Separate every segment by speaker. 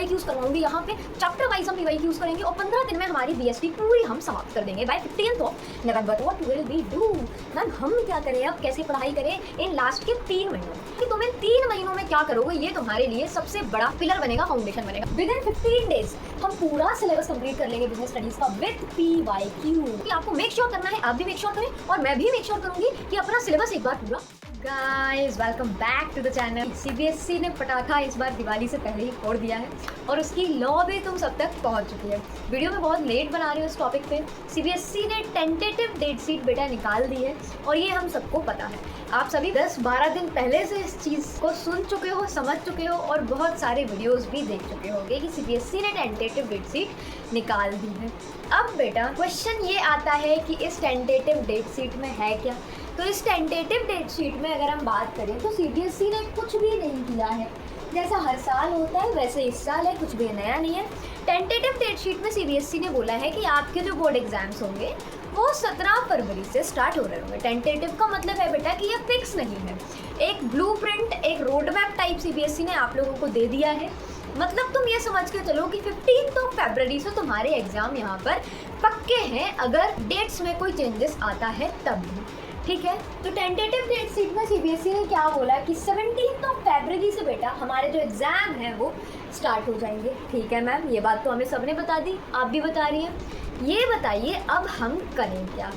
Speaker 1: PYQs करवाऊंगी यहाँ पे, chapter wise हम पीवाईक्यूज करेंगे और 15 दिन में हमारी बीएसटी पूरी हम समाप्त कर देंगे by 15th of November. What will we do ma'am, हम क्या करें अब, कैसे पढ़ाई करें इन लास्ट के 3 महीनों कि तुम इन 3 महीनों में क्या करोगे, ये तुम्हारे लिए सबसे बड़ा पिलर बनेगा, फाउंडेशन बनेगा। विद इन 15 डेज हम पूरा सिलेबस कंप्लीट कर लेंगे बिजनेस स्टडीज का विद पीवाईक्यू। आपको मेक श्योर करना है, आप भी मेक श्योर करें और मैं भी मेक श्योर करूंगी कि अपना सिलेबस एक बार पूरा। Guys welcome back to the channel. CBSE ने पटाखा इस बार दिवाली से पहले ही फोड़ दिया है और उसकी लॉ भी तुम सब तक पहुंच चुकी है। वीडियो में बहुत लेट बना रही हूँ इस टॉपिक पे। सीबीएसई ने टेंटेटिव डेट शीट बेटा निकाल दी है और ये हम सबको पता है। आप सभी 10-12 दिन पहले से इस चीज़ को सुन चुके हो, समझ चुके हो और बहुत सारे वीडियोस भी देख चुके होंगे कि सीबीएसई ने टेंटेटिव डेट शीट निकाल दी है। अब बेटा क्वेश्चन ये आता है कि इस टेंटेटिव डेट शीट में है क्या। तो इस टेंटेटिव डेट शीट में अगर हम बात करें तो सीबीएसई ने कुछ भी नहीं किया है। जैसा हर साल होता है वैसे इस साल है, कुछ भी नया नहीं है। टेंटेटिव डेट शीट में सीबीएसई ने बोला है कि आपके जो बोर्ड एग्जाम्स होंगे वो 17 फरवरी से स्टार्ट हो रहे होंगे। टेंटेटिव का मतलब है बेटा कि ये फिक्स नहीं है, एक ब्लूप्रिंट, एक रोड मैप टाइप सीबीएसई ने आप लोगों को दे दिया है। मतलब तुम ये समझ के चलो कि 15 फरवरी से तुम्हारे एग्जाम यहाँ पर पक्के हैं, अगर डेट्स में कोई चेंजेस आता है तब भी, ठीक है। तो टेंटेटिव डेट शीट में सीबीएसई ने क्या बोला कि 17 फरवरी से बेटा हमारे जो एग्ज़ाम हैं वो स्टार्ट हो जाएंगे। ठीक है मैम, ये बात तो हमें सबने बता दी, आप भी बता रही हैं। ये बताइए अब हम करें क्या।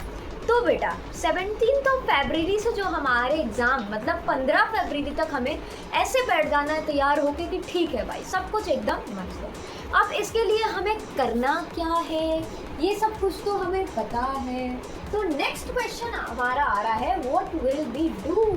Speaker 1: तो बेटा 17 फरवरी से जो हमारे एग्ज़ाम मतलब 15 फरवरी तक हमें ऐसे बैठ जाना है तैयार होके कि ठीक है भाई सब कुछ एकदम मस्त है। अब इसके लिए हमें करना क्या है, ये सब कुछ तो हमें पता है। तो नेक्स्ट क्वेश्चन हमारा आ रहा है what will we do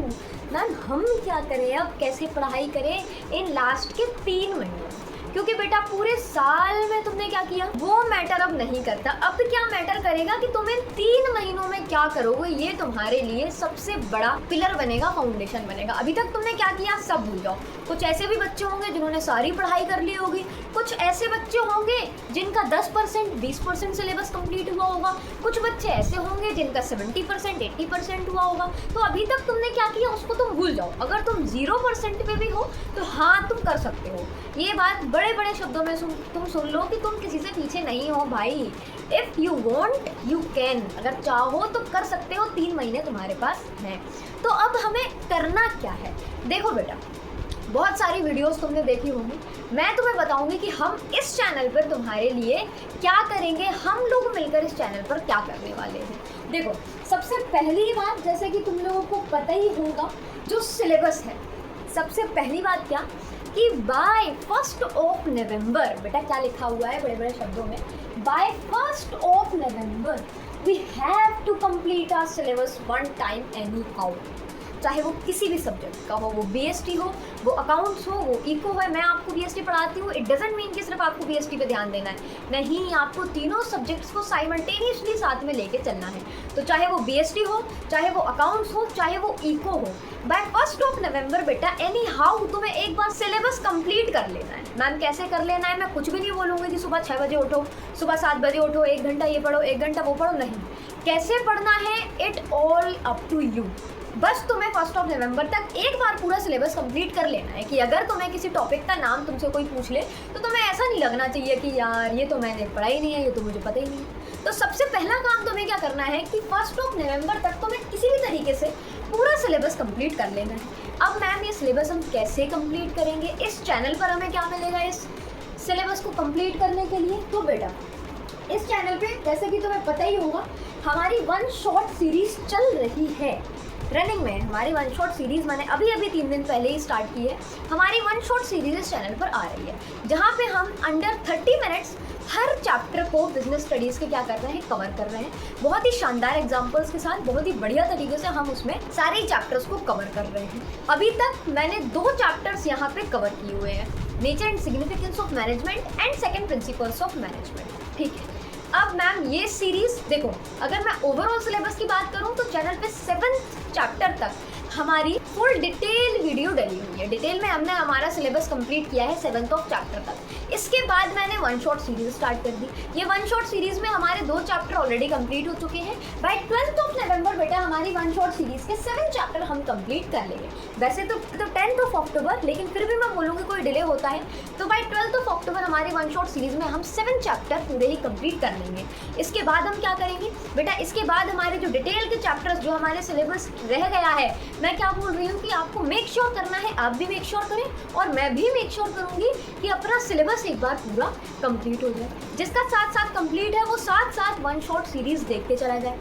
Speaker 1: ma'am, हम क्या करें अब, कैसे पढ़ाई करें इन लास्ट के 3 महीनों। क्योंकि बेटा पूरे साल में तुमने क्या किया वो मैटर अब नहीं करता। अब क्या मैटर करेगा कि तुम इन 3 महीनों में क्या करोगे, ये तुम्हारे लिए सबसे बड़ा पिलर बनेगा, फाउंडेशन बनेगा। अभी तक तुमने क्या किया सब भूल जाओ। कुछ ऐसे भी बच्चे होंगे जिन्होंने सारी पढ़ाई कर ली होगी, कुछ ऐसे बच्चे होंगे जिनका 10% 20% सिलेबस कंप्लीट हुआ होगा, कुछ बच्चे ऐसे होंगे जिनका 70% 80% हुआ होगा। तो अभी तक तुमने क्या किया उसको तुम भूल जाओ। अगर तुम 0% पे भी हो तो हाँ तुम कर सकते हो। ये बात बड़े बड़े शब्दों में तुम सुन लो कि तुम किसी से पीछे नहीं हो भाई। If you want you can, अगर चाहो तो कर सकते हो, 3 महीने तुम्हारे पास हैं। तो अब हमें करना क्या है, देखो बेटा बहुत सारी वीडियोस तुमने देखी होंगी, मैं तुम्हें बताऊंगी कि हम इस चैनल पर तुम्हारे लिए क्या करेंगे, हम लोग मिलकर इस चैनल पर क्या करने वाले हैं। देखो सबसे पहली बात, जैसे कि तुम लोगों को पता ही होगा जो सिलेबस है, सबसे पहली बात क्या कि बाय 1 नवंबर, बेटा क्या लिखा हुआ है बड़े बड़े शब्दों में, by 1 November we have to complete our syllabus one time anyhow. चाहे वो किसी भी सब्जेक्ट का हो, वो बीएसटी हो, वो अकाउंट्स हो, वो इको है। मैं आपको बीएसटी पढ़ाती हूँ, इट डजंट मीन कि सिर्फ आपको बीएसटी पे ध्यान देना है, नहीं, आपको तीनों सब्जेक्ट्स को साइमल्टेनियसली साथ में लेके चलना है। तो चाहे वो बीएसटी हो, चाहे वो अकाउंट्स हो, चाहे वो इको हो, बाय 1 नवंबर बेटा एनी हाउ तुम्हें एक बार सिलेबस कंप्लीट कर लेना है। मैम कैसे कर लेना है, मैं कुछ भी नहीं बोलूँगी कि सुबह 6 बजे उठो, सुबह 7 बजे उठो, 1 घंटा ये पढ़ो, 1 घंटा वो पढ़ो, नहीं। कैसे पढ़ना है it all up to you. बस तुम्हें 1 नवंबर तक एक बार पूरा सिलेबस कंप्लीट कर लेना है कि अगर तुम्हें किसी टॉपिक का नाम तुमसे कोई पूछ ले तो तुम्हें ऐसा नहीं लगना चाहिए कि यार ये तो मैंने पढ़ा ही नहीं है, ये तो मुझे पता ही नहीं है। तो सबसे पहला काम तुम्हें क्या करना है कि 1 नवंबर तक तुम्हें किसी भी तरीके से पूरा सिलेबस कंप्लीट कर लेना है। अब मैम ये सिलेबस हम कैसे कंप्लीट करेंगे, इस चैनल पर हमें क्या मिलेगा इस सिलेबस को कंप्लीट करने के लिए। तो बेटा इस चैनल पे जैसे कि तुम्हें पता ही होगा हमारी 1 शॉट सीरीज चल रही है रनिंग में। हमारी 1 शॉट सीरीज़ मैंने अभी 3 दिन पहले ही स्टार्ट की है। हमारी 1 शॉट सीरीज इस चैनल पर आ रही है जहाँ पे हम अंडर 30 मिनट्स हर चैप्टर को बिजनेस स्टडीज़ के क्या कर रहे हैं, कवर कर रहे हैं। बहुत ही शानदार एग्जांपल्स के साथ, बहुत ही बढ़िया तरीके से हम उसमें सारे चैप्टर्स को कवर कर रहे हैं। अभी तक मैंने 2 चैप्टर्स यहाँ पे कवर किए हुए हैं, nature and significance of management and second principles of management. ठीक है, अब मैम ये सीरीज़ देखो, अगर मैं ओवरऑल सिलेबस की बात करूँ तो चैनल पे 7th चैप्टर तक हमारी फुल डिटेल वीडियो डली हुई है। डिटेल में हमने हमारा सिलेबस कंप्लीट किया है 7th ऑफ चैप्टर तक। इसके बाद मैंने वन शॉट सीरीज स्टार्ट कर दी। ये वन शॉट सीरीज में हमारे 2 चैप्टर ऑलरेडी कंप्लीट हो चुके हैं। बाय 12th ऑफ नवंबर बेटा हमारी वन शॉट सीरीज के 7 चैप्टर हम कंप्लीट कर लेंगे। वैसे तो 10th ऑफ अक्टूबर, लेकिन फिर भी मैं बोलूँगी कोई डिले होता है तो बाय 12th ऑफ अक्टूबर हमारी वन शॉट सीरीज में हम 7 चैप्टर पूरे ही कंप्लीट कर लेंगे। इसके बाद हम क्या करेंगे बेटा, इसके बाद हमारे जो डिटेल के चैप्टर्स जो हमारे सिलेबस रह गया है, मैं क्या बोल रही हूँ कि आपको मेक श्योर करना है, आप भी मेक श्योर करें और मैं भी मेक श्योर करूँगी कि अपना सिलेबस एक बार पूरा कंप्लीट हो जाए। जिसका साथ साथ कंप्लीट है वो साथ साथ वन शॉट सीरीज देखते चला जाए।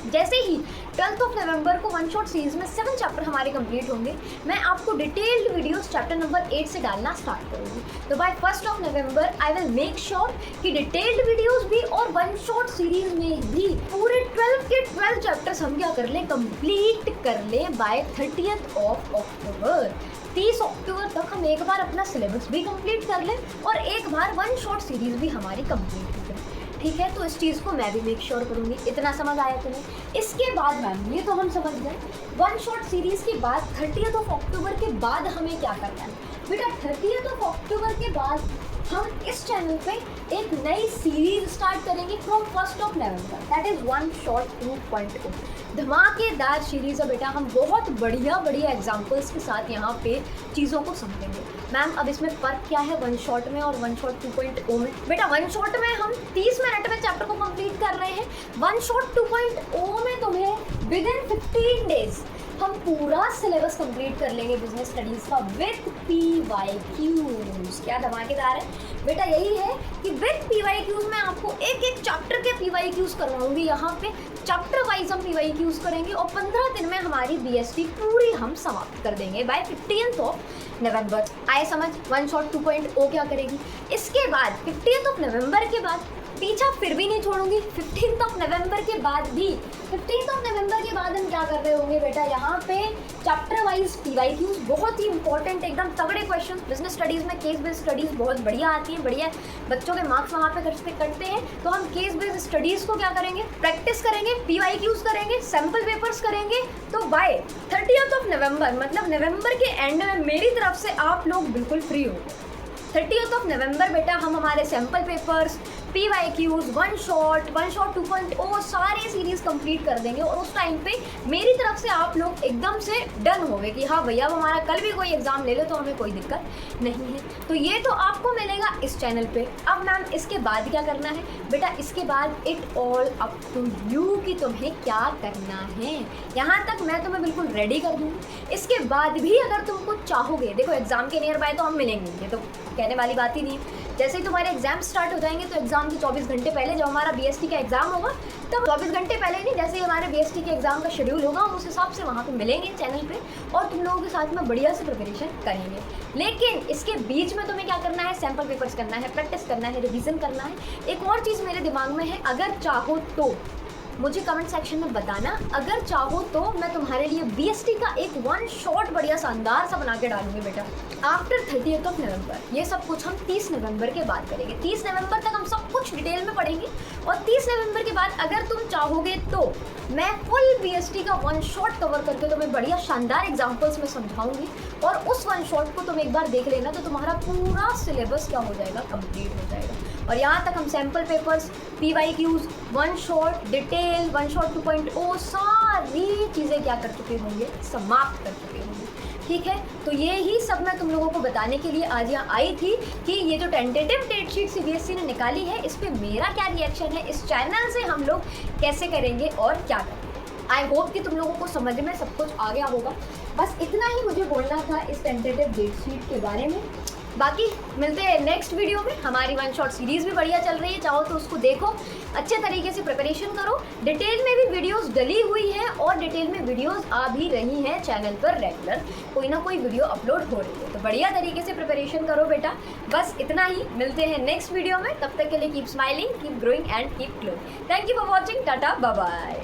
Speaker 1: जैसे ही 12th ऑफ नवंबर को वन शॉट सीरीज में 7 चैप्टर हमारे कंप्लीट होंगे, मैं आपको डिटेल्ड वीडियोस चैप्टर नंबर 8 से डालना स्टार्ट करूँगी। तो by 1st of November I will make sure कि डिटेल्ड वीडियोस भी और वन शॉट सीरीज में भी पूरे 12 के 12 चैप्टर्स हम क्या कर लें, कंप्लीट कर लें बाय 30th ऑफ अक्टूबर। 30 अक्टूबर तक हम एक बार अपना सिलेबस भी कंप्लीट कर लें और एक बार वन शॉट सीरीज भी हमारी कंप्लीट हो जाए। ठीक है, तो इस चीज़ को मैं भी मेक श्योर करूँगी। इतना समझ आया तुम्हें? इसके बाद मैम ये तो हम समझ गए वन शॉट सीरीज़ के बाद 30th ऑफ अक्टूबर के बाद हमें क्या करना है बेटा। 30th ऑफ अक्टूबर के बाद हम इस चैनल पे एक नई सीरीज स्टार्ट करेंगे from 1st of November, that is one shot 2.0। धमाकेदार सीरीज़ है बेटा। हम बहुत बढ़िया एग्जाम्पल्स के साथ यहाँ पे चीज़ों को समझेंगे। मैम अब इसमें फ़र्क क्या है वन शॉट में और वन शॉट 2.0 में? बेटा वन शॉट में हम 30 मिनट में चैप्टर को कंप्लीट कर रहे हैं। वन शॉट 2.0 में तुम्हें विदिन 15 डेज हम पूरा सिलेबस कंप्लीट कर लेंगे बिजनेस स्टडीज़ का विथ PYQs। क्या धमाकेदार है बेटा। यही है कि विथ PYQs मैं आपको एक एक चैप्टर के PYQs करवाऊंगी। यहाँ पे चैप्टर वाइज हम PYQs करेंगे और 15 दिन में हमारी BST पूरी हम समाप्त कर देंगे बाय 15th ऑफ नवंबर। आए समझ? वन शॉट 2.0 क्या करेगी। इसके बाद 15th ऑफ नवंबर के बाद पीछा फिर भी नहीं छोड़ूंगी। 15th ऑफ नवंबर के बाद भी 15th ऑफ नवंबर के बाद हम क्या कर रहे होंगे बेटा, यहाँ पे चैप्टर वाइज PYQs बहुत ही इंपॉर्टेंट एकदम तगड़े क्वेश्चन। बिजनेस स्टडीज़ में केस बेस्ड स्टडीज़ बहुत बढ़िया आती है, बढ़िया बच्चों के मार्क्स वहाँ पे करते हैं। तो हम केस बेस्ड स्टडीज़ को क्या करेंगे, प्रैक्टिस करेंगे, PYQs करेंगे, सैम्पल पेपर्स करेंगे। तो बाय 30th ऑफ नवंबर मतलब नवंबर के एंड में मेरी तरफ से आप लोग बिल्कुल फ्री हो। 30th ऑफ नवंबर बेटा हम हमारे sample papers, PYQs, one shot 2.0 सारे सीरीज़ कंप्लीट कर देंगे और उस टाइम पे मेरी तरफ से आप लोग एकदम से डन होंगे कि हाँ भैया अब हमारा कल भी कोई एग्ज़ाम ले लो तो हमें कोई दिक्कत नहीं है। तो ये तो आपको मिलेगा इस चैनल पे। अब मैम इसके बाद क्या करना है बेटा, इसके बाद it all up to you कि तुम्हें क्या करना है। यहाँ तक मैं तुम्हें बिल्कुल रेडी कर दूँगी। इसके बाद भी अगर तुम कुछ चाहोगे, देखो एग्ज़ाम के नियर बाय तो हम मिलेंगे, ये तो कहने वाली बात ही नहीं है। जैसे ही तुम्हारे एग्जाम स्टार्ट हो जाएंगे तो एग्जाम के 24 घंटे पहले जब हमारा BST का एग्जाम होगा तब 24 घंटे पहले नहीं, जैसे ही हमारे BST के एग्जाम का शेड्यूल होगा हम उस हिसाब से वहाँ पे मिलेंगे चैनल पे और तुम लोगों के साथ में बढ़िया से प्रिपरेशन करेंगे। लेकिन इसके बीच में तुम्हें क्या करना है, सैम्पल पेपर्स करना है, प्रैक्टिस करना है, रिवीजन करना है। एक और चीज़ मेरे दिमाग में है, अगर चाहो तो मुझे कमेंट सेक्शन में बताना, अगर चाहो तो मैं तुम्हारे लिए BST का एक वन शॉट बढ़िया शानदार सा बना के डालूंगी बेटा आफ्टर 30th ऑफ नवंबर। ये सब कुछ हम 30 नवंबर के बाद करेंगे। 30 नवंबर तक हम सब कुछ डिटेल में पढ़ेंगे और 30 नवंबर के बाद अगर तुम चाहोगे तो मैं फुल BST का वन शॉट कवर करके तुम्हें बढ़िया शानदार एग्जाम्पल्स में समझाऊंगी और उस वन शॉट को तुम एक बार देख लेना तो तुम्हारा पूरा सिलेबस क्या हो जाएगा, कंप्लीट हो जाएगा। और यहाँ तक हम sample papers, PYQs, one shot, detail, one shot 2.0 सारी चीज़ें क्या कर चुके होंगे, समाप्त कर चुके होंगे। ठीक है, तो ये ही सब मैं तुम लोगों को बताने के लिए आज यहाँ आई थी कि ये जो टेंटेटिव डेट शीट CBSE ने निकाली है इस पर मेरा क्या रिएक्शन है, इस चैनल से हम लोग कैसे करेंगे और क्या करेंगे। आई होप कि तुम लोगों को समझ में सब कुछ आ गया होगा। बस इतना ही मुझे बोलना था इस टेंटेटिव डेट शीट के बारे में। बाकी मिलते हैं नेक्स्ट वीडियो में। हमारी वन शॉट सीरीज़ भी बढ़िया चल रही है, चाहो तो उसको देखो, अच्छे तरीके से प्रिपरेशन करो। डिटेल में भी वीडियोस डली हुई हैं और डिटेल में वीडियोस आ भी रही हैं चैनल पर, रेगुलर कोई ना कोई वीडियो अपलोड हो रही है। तो बढ़िया तरीके से प्रिपरेशन करो बेटा। बस इतना ही, मिलते हैं नेक्स्ट वीडियो में। तब तक के लिए keep smiling, keep growing and keep glowing. Thank you for watching, tata bye bye.